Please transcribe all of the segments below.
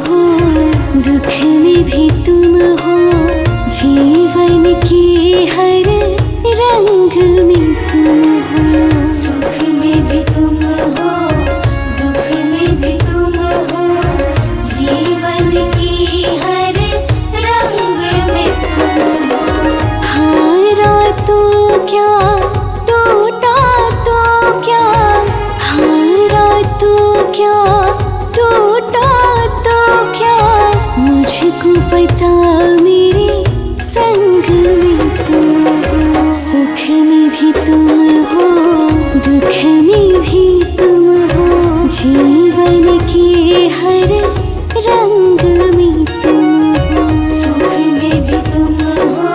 हो, दुख में भी तुम हो, जीवन के हर रंग में तुम हो। सुख में भी तुम हो, दुख में भी तुम हो, जीवन की हर रंग में तुम हो। हारा तो क्या, टूटा तो क्या, हारा तो क्या, टूटा तो क्या, मुझको पता मेरे संग में तुम हो। सुख में भी तुम हो, दुख में भी तुम हो, जीवन के हर रंग में तुम हो। सुख में भी तुम हो,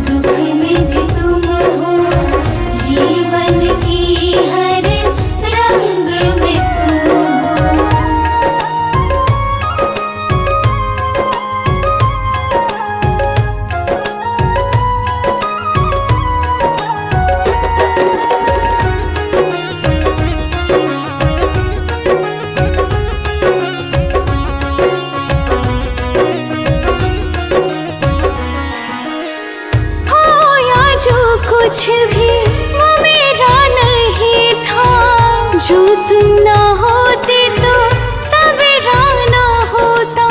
दुख में भी तुम हो, जीवन की हर रंग में तुम हो। कुछ भी वो मेरा नहीं था, जो तुम ना होते तो सवेरा ना होता।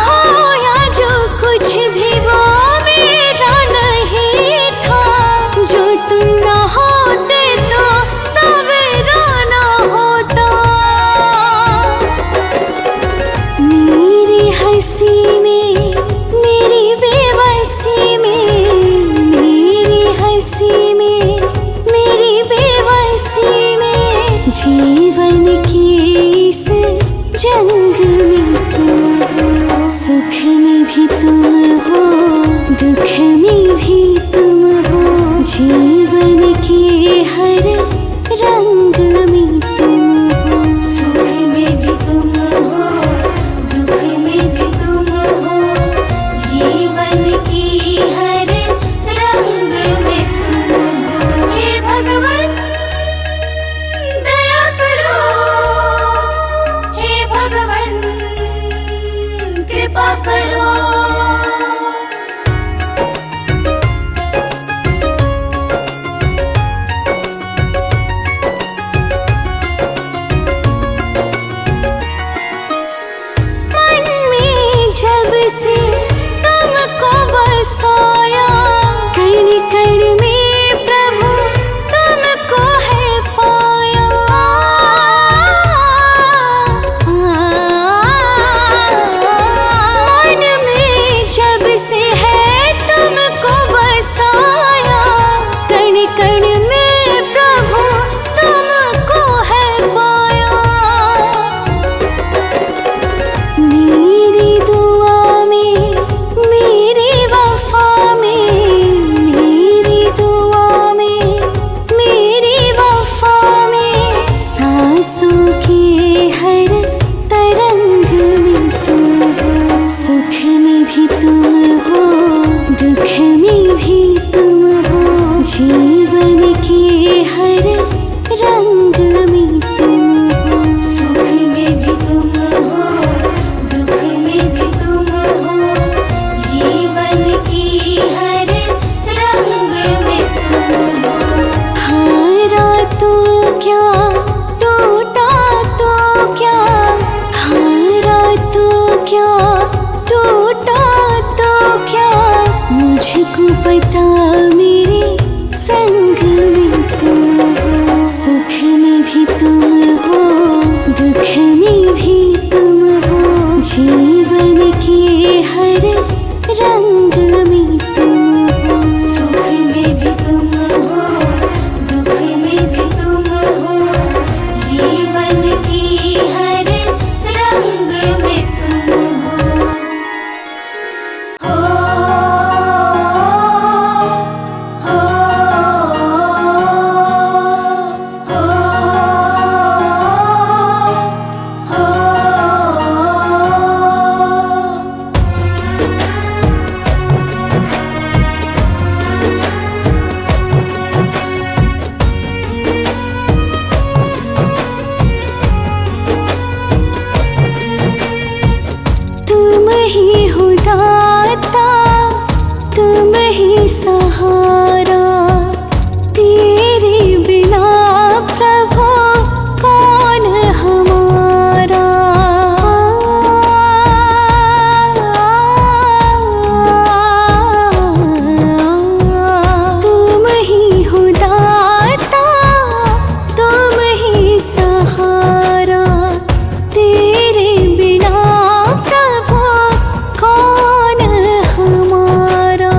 खोया जो कुछ भी वो मेरा नहीं था, जो तुम ना होते तो सवेरा ना होता। मेरी हंसी में, मेरी बेबसी में, मेरी हंसी में, मेरी बेबसी में, जीवन के इस जंग में तुम हो। सुख में भी तुम हो, दुख में भी तुम हो, जीवन के हर रंग में तुम हो। सुख में भी तुम हो, दुख में भी तुम हो, जीवन की हर रंग में तुम हो। हे भगवन दया करो, हे भगवन कृपा करो। मन में जब से तुमको बसाया, कण कण में प्रभु तुमको है पाया। मन में जब से है तुमको बसाया, कण कण में प्रभु तुमको है पाया। मेरी दुआ में, मेरी वफा में, मेरी दुआ में, मेरी वफा में, सांसों के हर तरंग में तुम हो। सुख में भी तुम हो, दुख में भी तुम हो, जीवन के हर रंग में तुम हो। सुख में भी तुम हो, दुख में भी तुम हो, जीवन की हर रंग में तुम हो। हारा तो क्या, टूटा तो क्या, हारा तो क्या, टूटा तो क्या, मुझको पता मेरे संग में तुम हो। सुख में भी तुम हो, दुख में भी तुम हो, जीवन के हर रंग में तुम हो। सुख में भी तुम हो, दुख में भी तुम हो, जीवन की हर रंग में तुम हो। हो हो हो। ही सहारा, तेरे बिना प्रभु कौन हमारा। तुम ही हो दाता, तुम ही सहारा, तेरे बिना प्रभु कौन हमारा।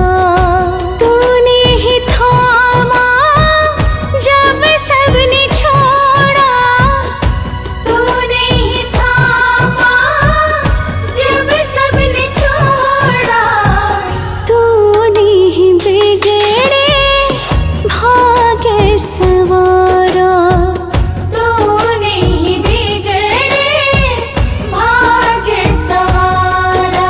तूने ही थामा जब सबने छोड़ा, तूने ही थामा जब सबने छोड़ा। तूने ही बिगड़े भाग्य सवारा, तूने ही बिगड़े भाग्य सवारा।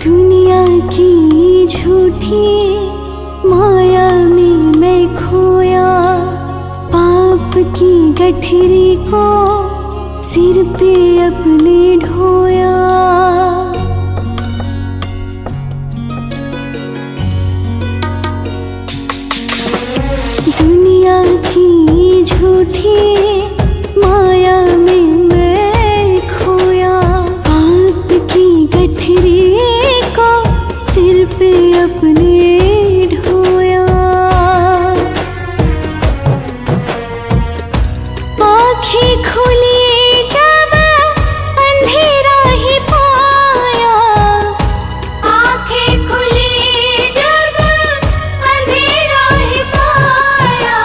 दुनिया की झूठी माया में मैं खोया, पाप की गठरी को सिर पे अपने ढोया। दुनिया की झूठी माया में मैं खोया, पाप की गठरी को सिर पे अपने ढोया। आँखें खुली जब अंधेरा ही पाया, आँखें खुली जब अंधेरा ही पाया।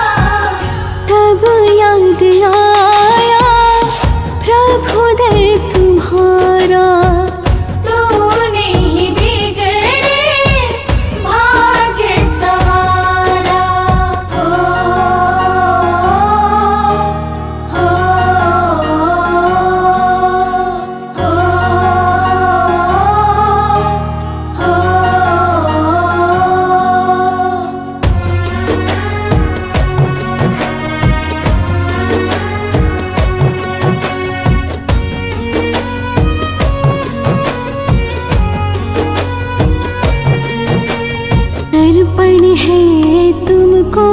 तब याद आया प्रभु दर तुम्हारा, तूने ही बिगड़े भाग्य सवारा। हो हो अर्पण है तुमको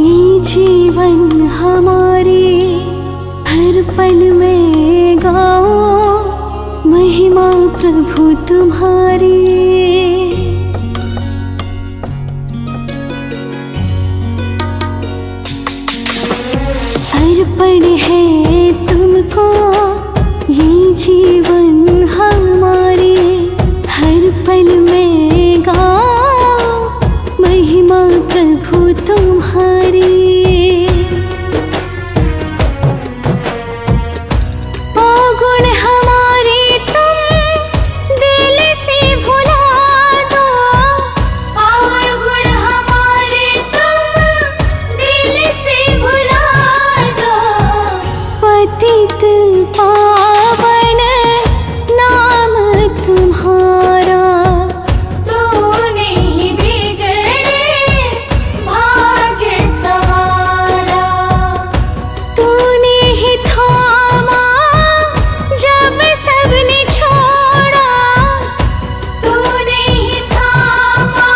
ये जीवन हमारे, हर पल में गाओ महिमा प्रभु तुम्हारी। अर्पण है तुमको ये जीवन हमारे, हर पल में गाओ महिमा प्रभु तुम्हारी। गुण हमारे तुम दिल से भुला दो, और गुण हमारे तुम दिल से भुला दो। पतित पावन नाम तुम्हारा, तूने ही बिगड़े भाग्य सवारा। तूने ही थामा जब सबने छोड़ा, तूने ही थामा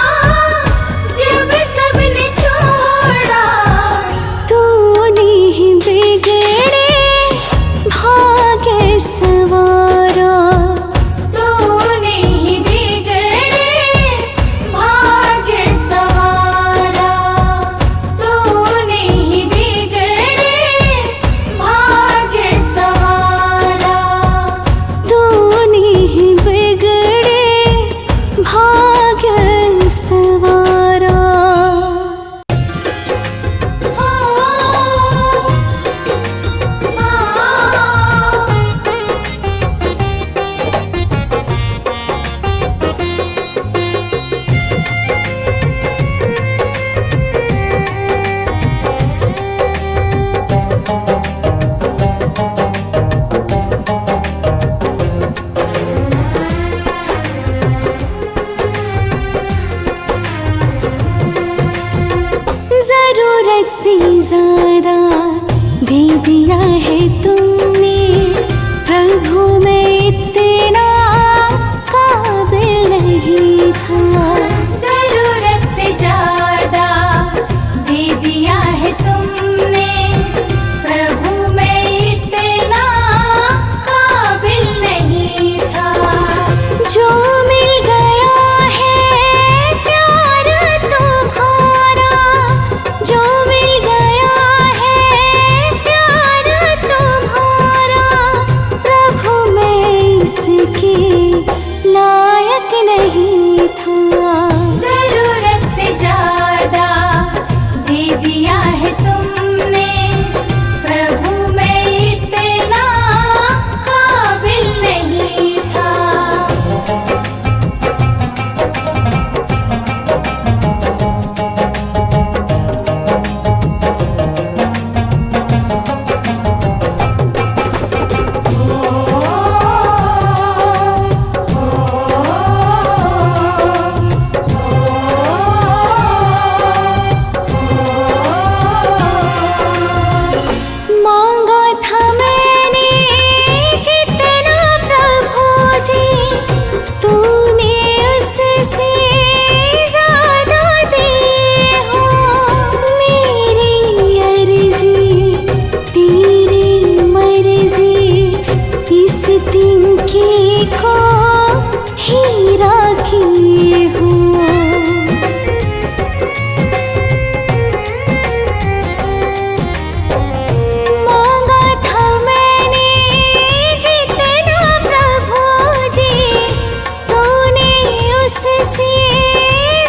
जब सबने छोड़ा। तूने ही बिगड़े भाग्य सवारा, तूने ही बिगड़े भाग्य सवारा। तूने ही बिगड़े भाग्य सवारा, तूने ही बिगड़े भाग्य सवारा। मुझसे ज्यादा दे दिया है तुमने प्रभु, मैं इतना काबिल नहीं था। जरूरत से ज्यादा दे दिया है तुमने प्रभु, मैं इतना काबिल नहीं था। जो मिल गया है प्यार तुम्हारा, जो मिल गया है प्यार तुम्हारा, प्रभु मैं इसके लायक नहीं था। जरूरत से ज्यादा दे दिया है तुमने प्रभु, मैं इतना काबिल नहीं था। मांगा था मैंने जितना प्रभु जी, तूने उससे ज्यादा दिए हो। मेरी अर्जी तेरी मर्जी, इस तिनके को हीरा किए हो। मांगा था मैंने जितना प्रभु जी, तूने उससे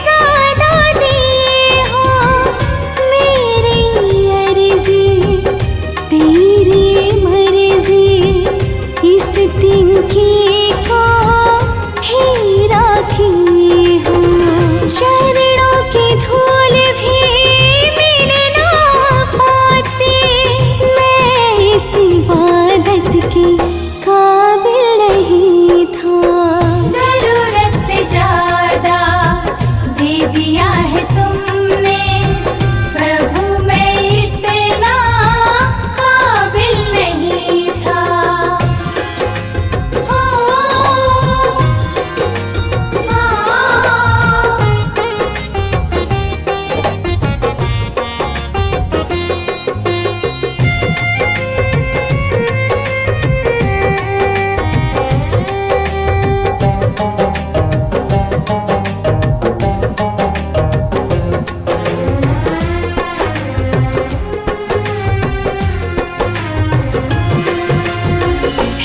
ज्यादा दिए हो। मेरी अर्जी तेरी मर्जी, इस तिनके को हीरा किए हो। चरणों की धूल भी मिल ना पाती, मैं इस इबादत की काबिल नहीं था। जरूरत से ज्यादा दे दिया है तुमने प्रभु, मैं इतना काबिल नहीं था।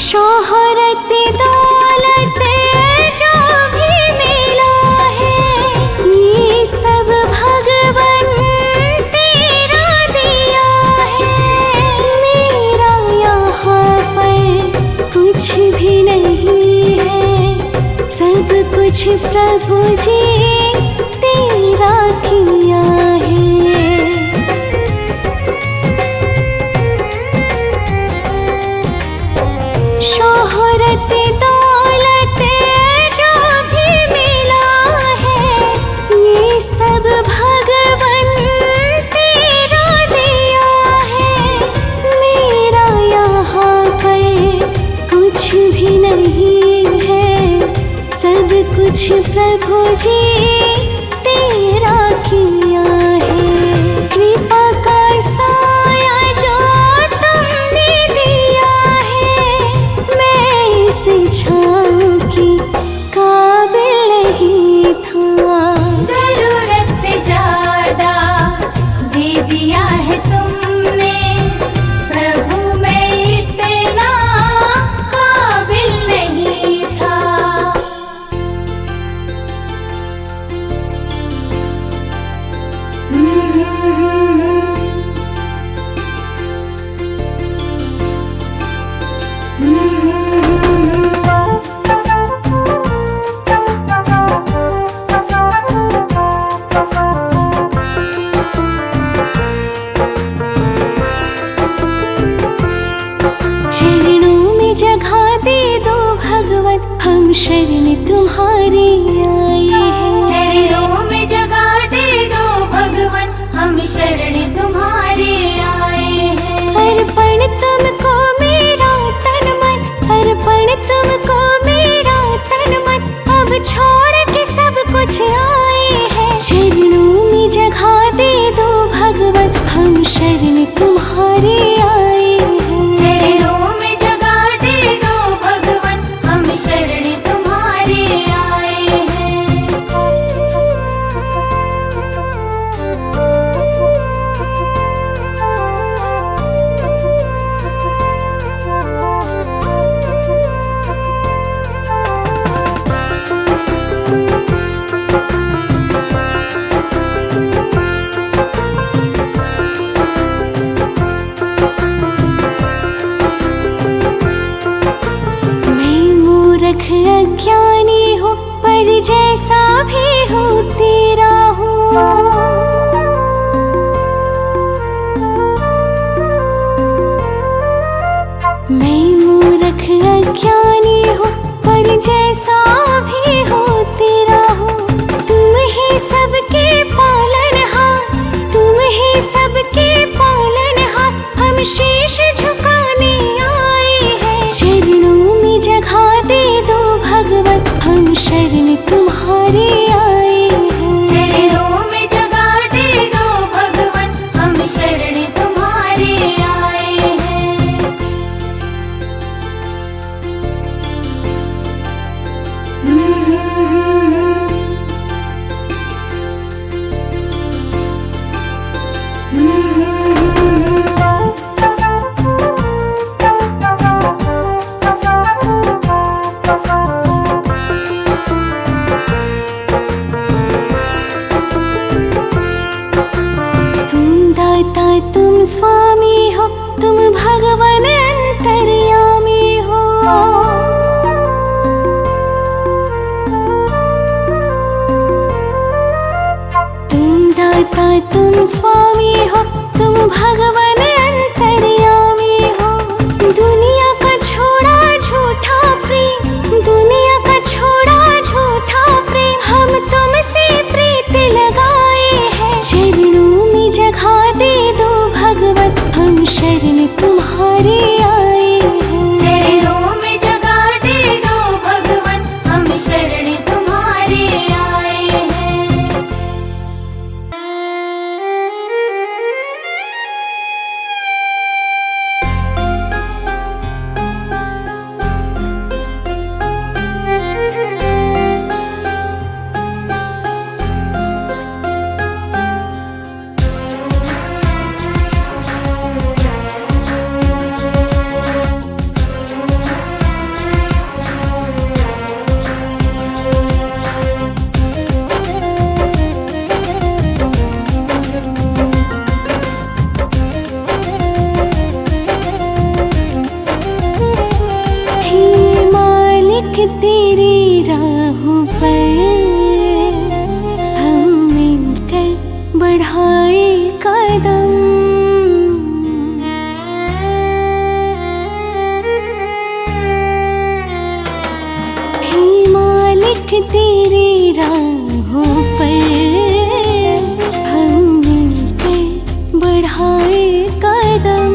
शोहरत दौलत जो भी मिला है, ये सब भगवन तेरा दिया है। मेरा यहाँ पर कुछ भी नहीं है, सब कुछ प्रभु जी तेरा किया है। शोहरत दौलत जो भी मिला है, ये सब भगवन तेरा दिया है। मेरा यहाँ पर कुछ भी नहीं है, सब कुछ प्रभु जी तेरा किया है। कृपा का साया जो तुमने दिया है, मैं इस छाँव की काबिल नहीं था। जरूरत से ज्यादा दे दिया है तुमने प्रभु, मैं इतना काबिल नहीं था। ऐसा भी होते रहो। तुम ही सबके पालनहार, तुम ही सबके पालनहार, हम शीश झुकाने आए हैं। चरणों में जगह दे दो भगवन, हम शरण तुम्हारे आए हैं। चरणों में जगह दे दो भगवन, हम शरण तुम्हारे आए हैं। तुम दाता तुम स्वामी हो, तुम भगवान अंतर्यामी हो। तुम दाता तुम स्वामी हो, तुम भगवान अंतर्यामी हो। दुनिया का छोड़ा झूठा प्रेम, दुनिया का छोड़ा झूठा प्रेम, हम तुमसे प्रीत लगाए हैं। चरणों में जगह दे दो भगवन, हम शरण तुम्हारे आए हैं। चरणों में जगह दे दो भगवन, हम शरण तुम्हारे आए हैं। हे मालिक तेरी राहों पर हम मिलकर बढ़ाए कदम। हे मालिक तेरी राहों पर हम मिलकर बढ़ाए कदम।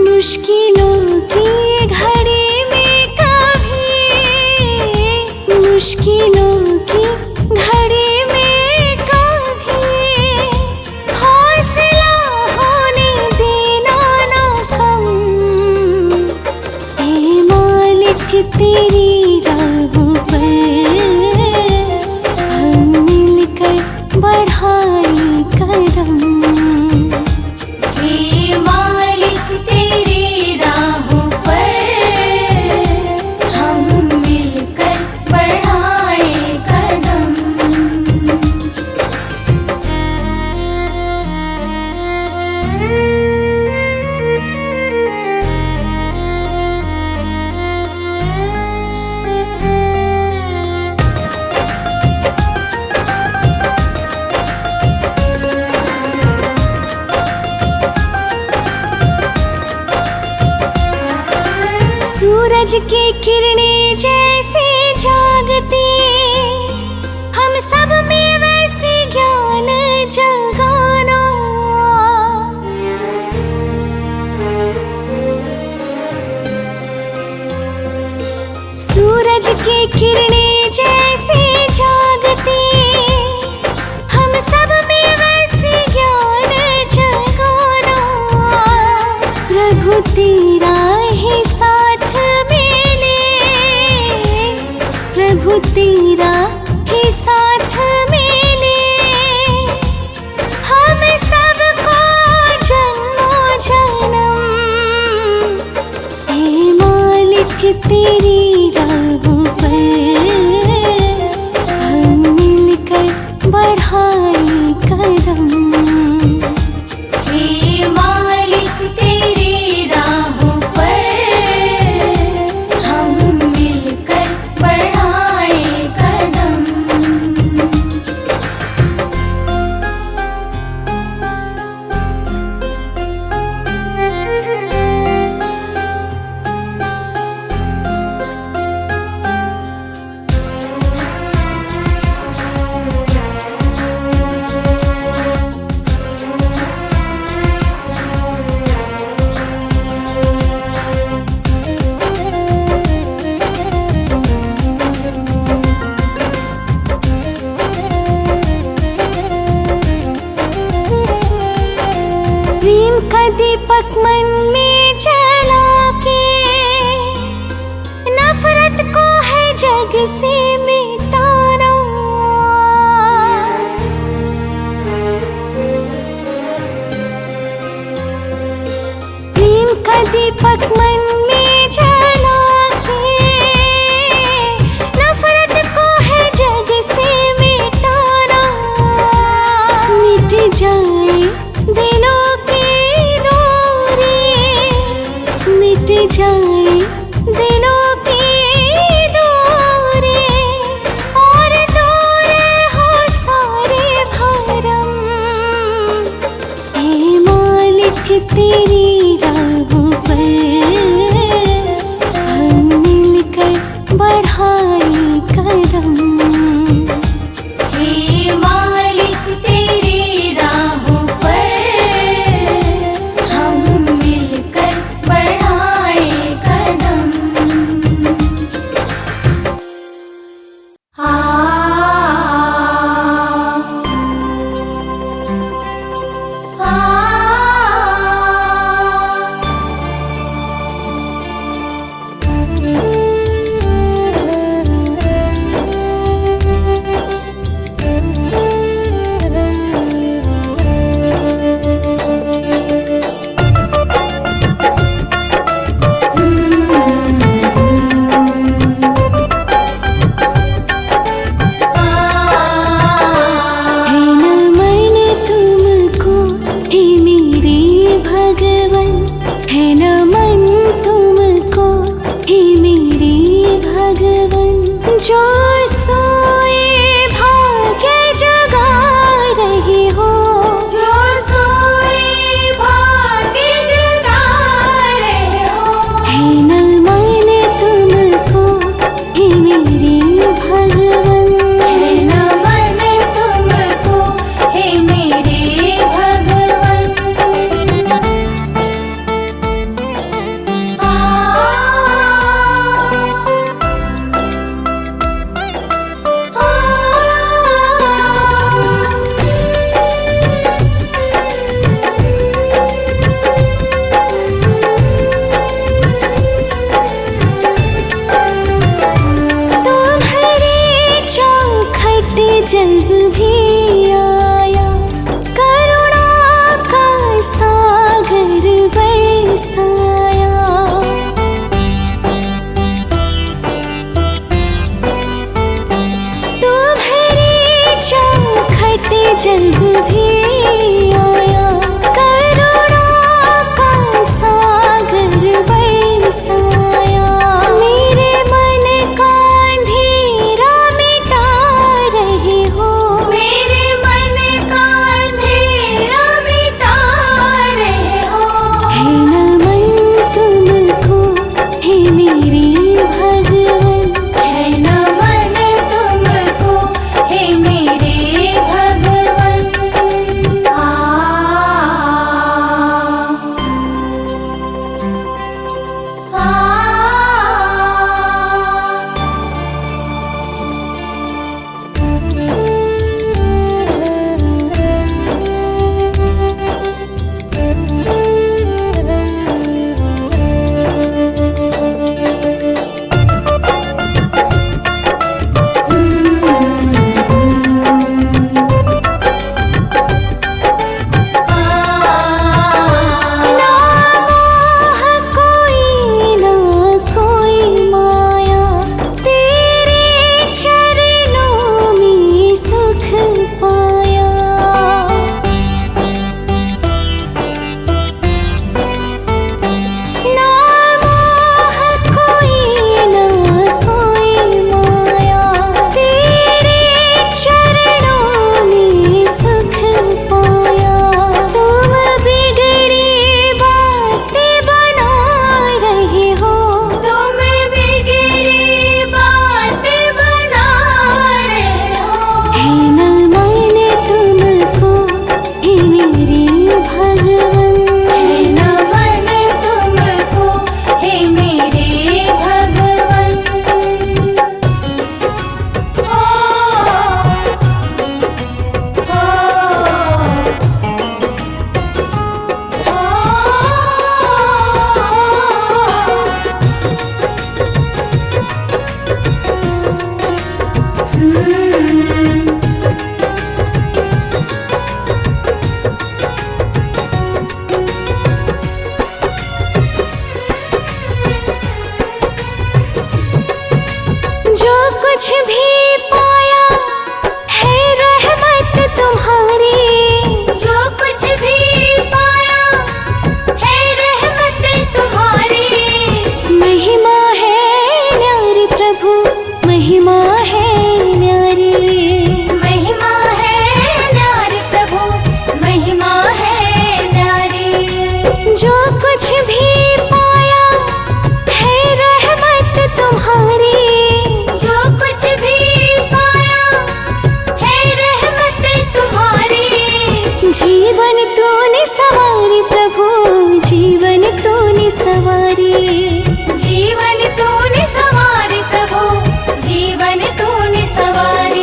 मुश्किलों की घड़ी में कभी, मुश्किलों की घड़ी में कभी हौसला होने देना ना कम। हे मालिक तेरी राहों पर हम मिलकर बढ़ाए कदम। हे मालिक तेरी राहों पर हम मिलकर बढ़ाए कदम। सूरज की किरणें जैसे जागती, हम सब में वैसे ज्ञान जगाना। सूरज की किरणें जैसे जागती, हम सब में वैसे ज्ञान जगाना। प्रभु तेरा ही साथ मिले, प्रभु तेरा ही साथ दीपक मन में जला के नफरत को है जग से मिटाना। प्रेम का दीपक मन में जला के नफरत को है जग से मिटाना। मिट जाए दिलों की दूरी, मिट जाए दिलों की दूरी, और दूर हो सारे भरम। हे मालिक तेरी राहों पर हम मिलकर बढ़ाए कदम। हे मालिक तेरी राहों पर हम मिलकर बढ़ाए कदम। जो सोए भाग्य जगा रहे हो, जो सोए भाग्य जगा रहे हो, है न मन तुमको हे मेरे भगवन। है न मन तुमको हे मेरे भगवन। जब भी आया करुणा का सागर बरसाया। तुम्हारी चौखट जब भी आया करुणा का सागर बरसाया। मेरे मन का अंधेरा मिटा रहे हो, मेरे मन का अंधेरा मिटा रहे हो, है न मन तुमको हे मेरे भगवन। है न मन तुमको हे मेरे भगवन। सवारी। जीवन तूने सवारे प्रभु, जीवन तूने सवारे।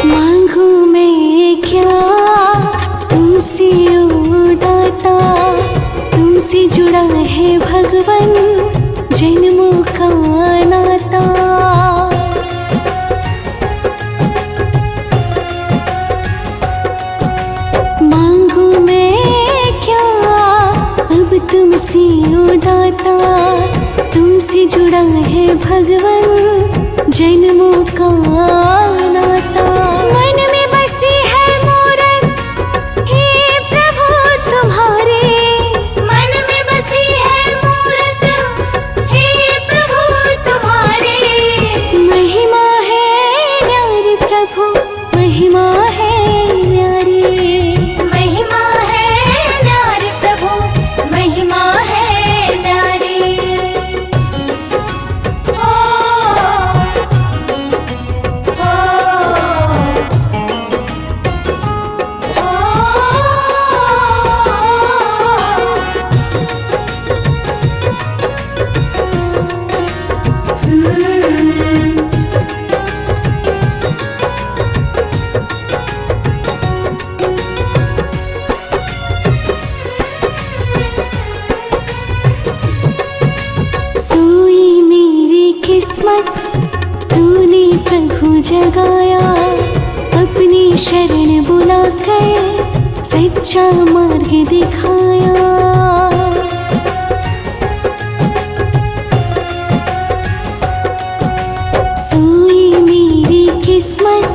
मांगू मैं क्या तुमसे ओ दाता, तुमसे जुड़ा है भगवन जन्मों का नाता। मांगू मैं क्या अब तुमसे ओ दाता, तुमसे जुड़ा है भगवन जन्मों का नाता। मन में बसी है मूरत हे प्रभु तुम्हारे, मन में बसी है मूरत हे प्रभु तुम्हारे। महिमा है न्यारी प्रभु, महिमा है न्यारी। महिमा है न्यारी प्रभु, महिमा है न्यारी। ओ सोई मेरी किस्मत तूने प्रभु जगाया, अपनी शरण बुलाकर सच्चा मार्ग दिखाया। सोई मेरी किस्मत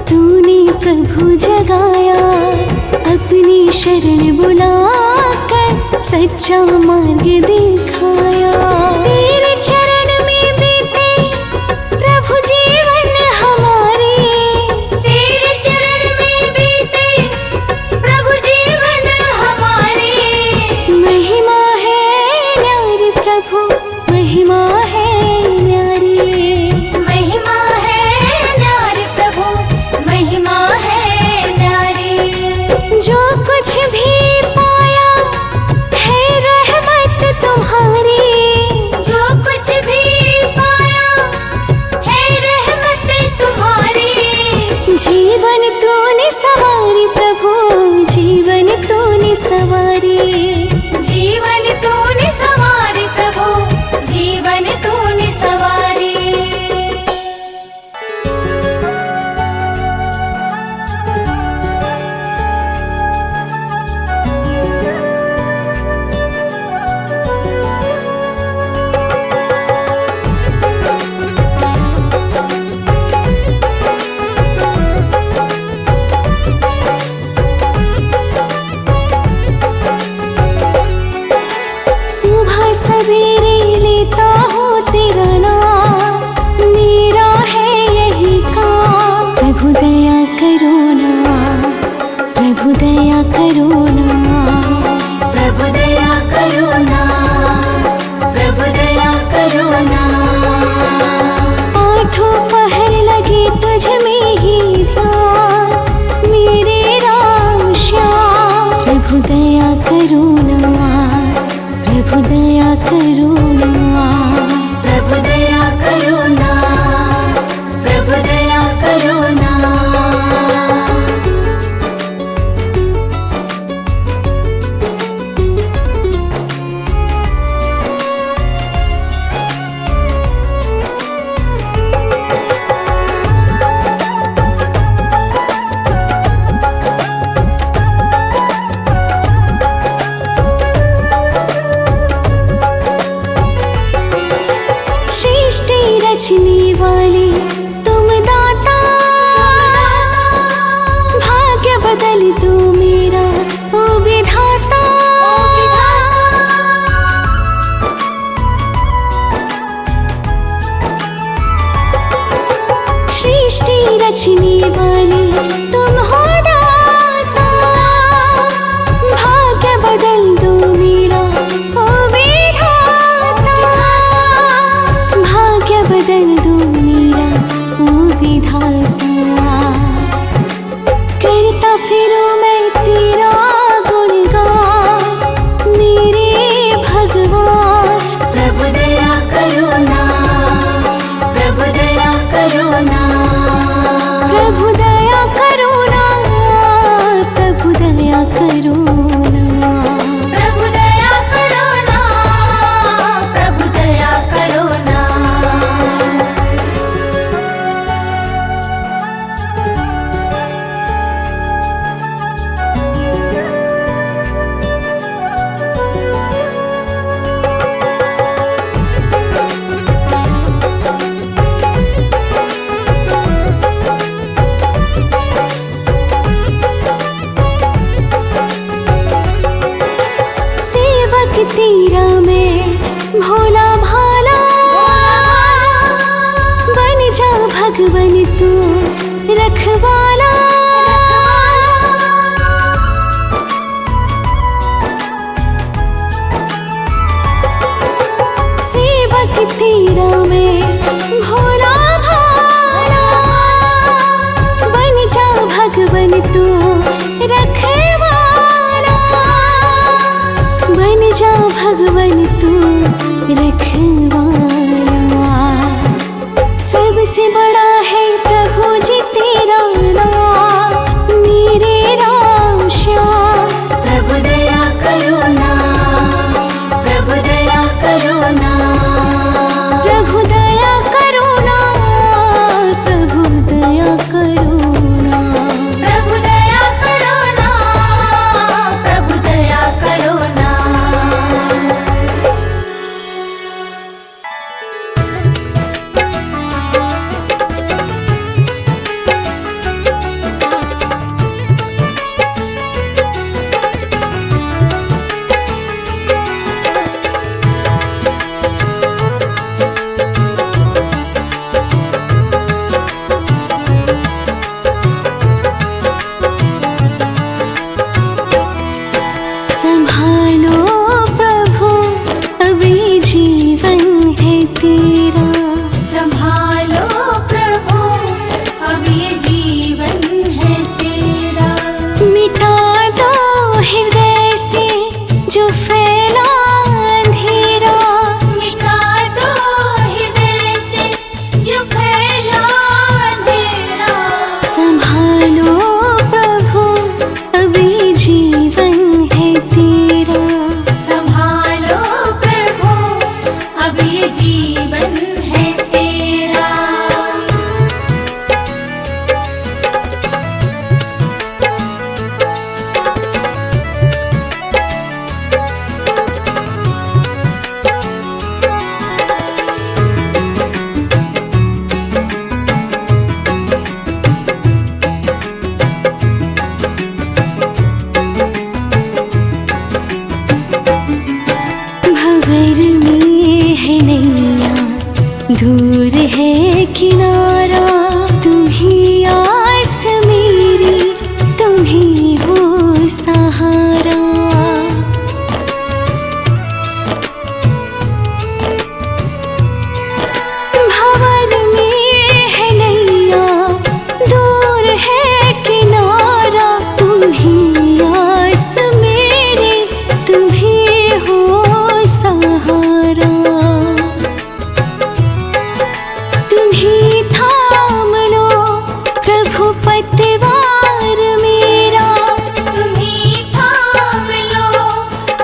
तूने प्रभु जगाया, अपनी शरण बुलाकर सच्चा मार्ग दिखाया। तेरे चरण में बीते प्रभु जीवन हमारे, तेरे चरण में बीते प्रभु जीवन हमारे। महिमा है न्यारी प्रभु, महिमा है न्यारी। महिमा है न्यारी प्रभु, महिमा है न्यारी। जो कुछ भी पाया है रहमत तुम्हारी, जो कुछ भी पाया है रहमत तुम्हारी। जीवन तूने सवारी प्रभु, जीवन तूने सवारी। जीवन तूने सवारे प्रभु, जीवन तूने सवारे। सुबह सवेरे लेता हूँ तेरा नाम, मेरा है यही काम। प्रभु दया करो ना, प्रभु दया करो ना। प्रभु दया करो ना, प्रभु दया करो ना। आठों पहर लगे तुझ में ही ध्यान, मेरे राम श्याम। प्रभु दया करो ना, प्रभु दया करो ना। प्रभु दया करो ना, प्रभु दया करो ना। रचने वाले तुम दाता, भाग्य बदल दो मेरा ओ विधाता। तेरा मैं भोला भाला, बन जा भगवन तू रखवाला। सेवक तेरा मैं भोला भाला, बन जा भगवन तू रखवाला, बन जा भगवन तू रखवाला। सबसे बड़ा है प्रभु जी तेरा नाम, मेरे राम श्याम। प्रभु दया करो ना, प्रभु दया करो ना, प्रभु दया करो ना, प्रभु दया करो ना, प्रभु दया करो ना, प्रभु दया करो ना। संभालो प्रभु अभी जीवन है तेरा, संभालो प्रभु अब ये जीवन है तेरा। मिटा दो हृदय से जो फैला अंधेरा, मिटा दो हृदय से जो फैला अंधेरा। संभालो प्रभु अभी जीवन है तेरा, संभालो प्रभु अब ये जीवन है तेरा। भंवर में है नैया, दूर है किनारा, तुम ही आस मेरी, तुम ही हो सहारा। भंवर में है नैया, दूर है किनारा, तुम ही आस मेरी, तुम ही हो सहारा। तुम ही थाम लो प्रभु पतवार मेरा, तुम ही थाम लो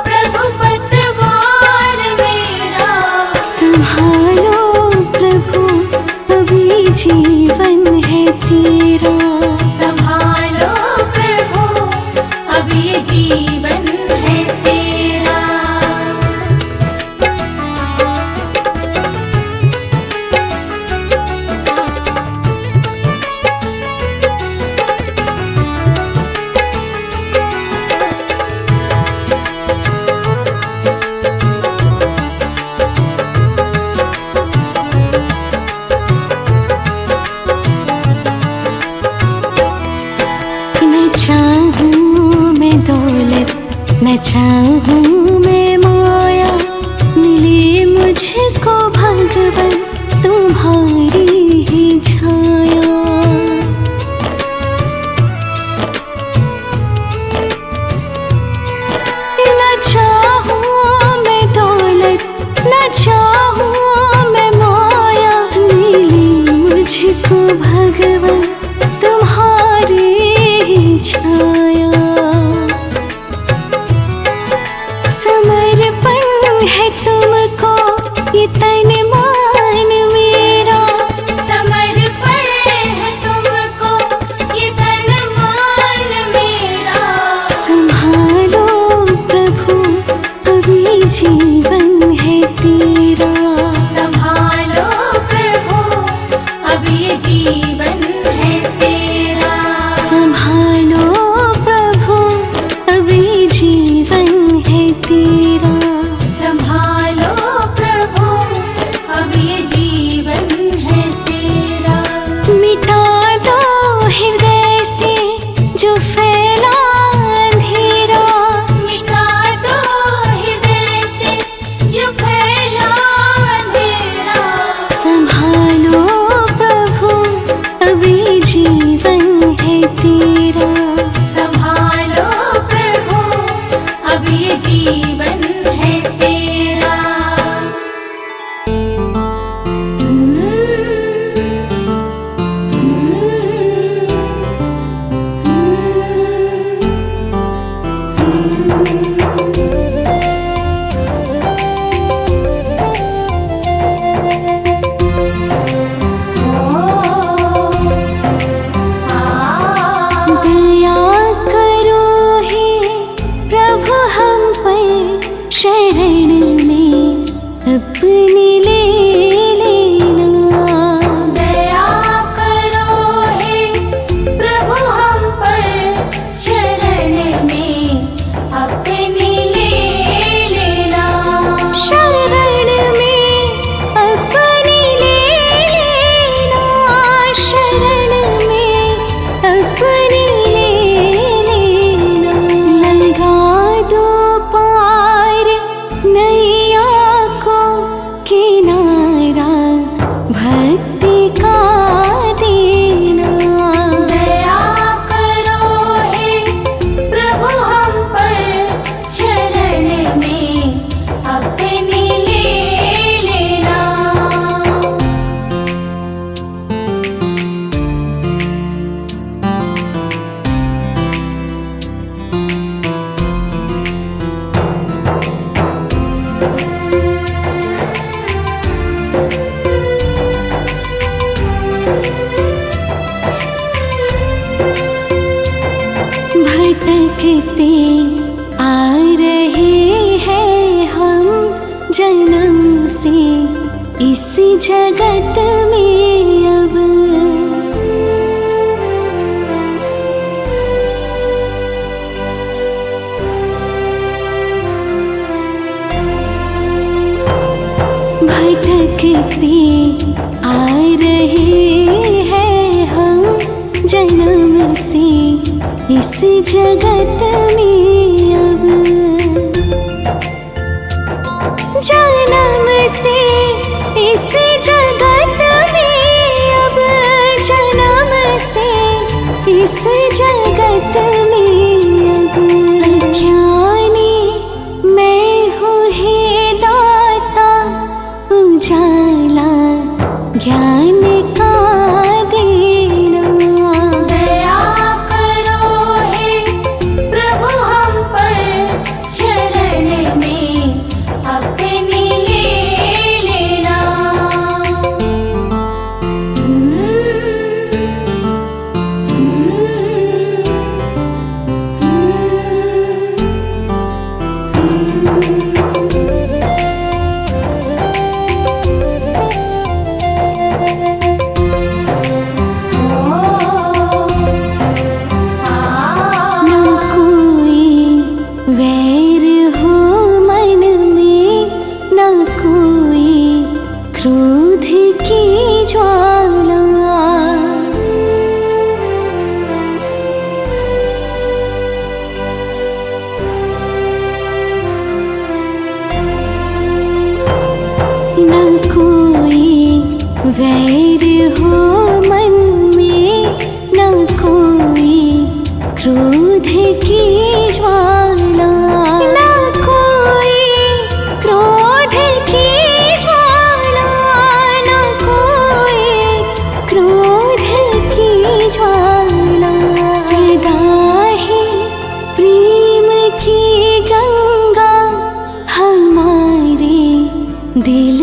प्रभु पतवार मेरा। संभालो प्रभु अभी जीवन है तेरा, संभालो प्रभु अब ये जीवन है तेरा। शरण में अपनी ले लेना। दया करो हे प्रभु हम पर, शरण में अपनी ले लेना। शरण में अपनी ले लेना, शरण में अपनी ले लेना। लगा दो पार नैया को किनारा भक्ति का देना। दया करो हे प्रभु हम पर, शरण में अपनी ले लेना। भटकते आ रहे हैं हम जन्म से इस जगत में अब। भटकते आ रहे हैं हम जन्म से इस जगत में अब। जन्म से इस जगत में अब, जन्म से इस जगत में अब। अज्ञानी मैं हूँ हे दाता, उजाला ज्ञान का देना। दया करो हे प्रभु हम पर, शरण में अपनी ले लेना। ना कोई वैर हो मन में, ना कोई क्रोध की ज्वाला। ना कोई वैर हो मन में, ना कोई क्रोध की ज्वाला। ना कोई क्रोध की ज्वाला, ना कोई क्रोध की ज्वाला। सदा ही प्रेम की गंगा हमारे दिल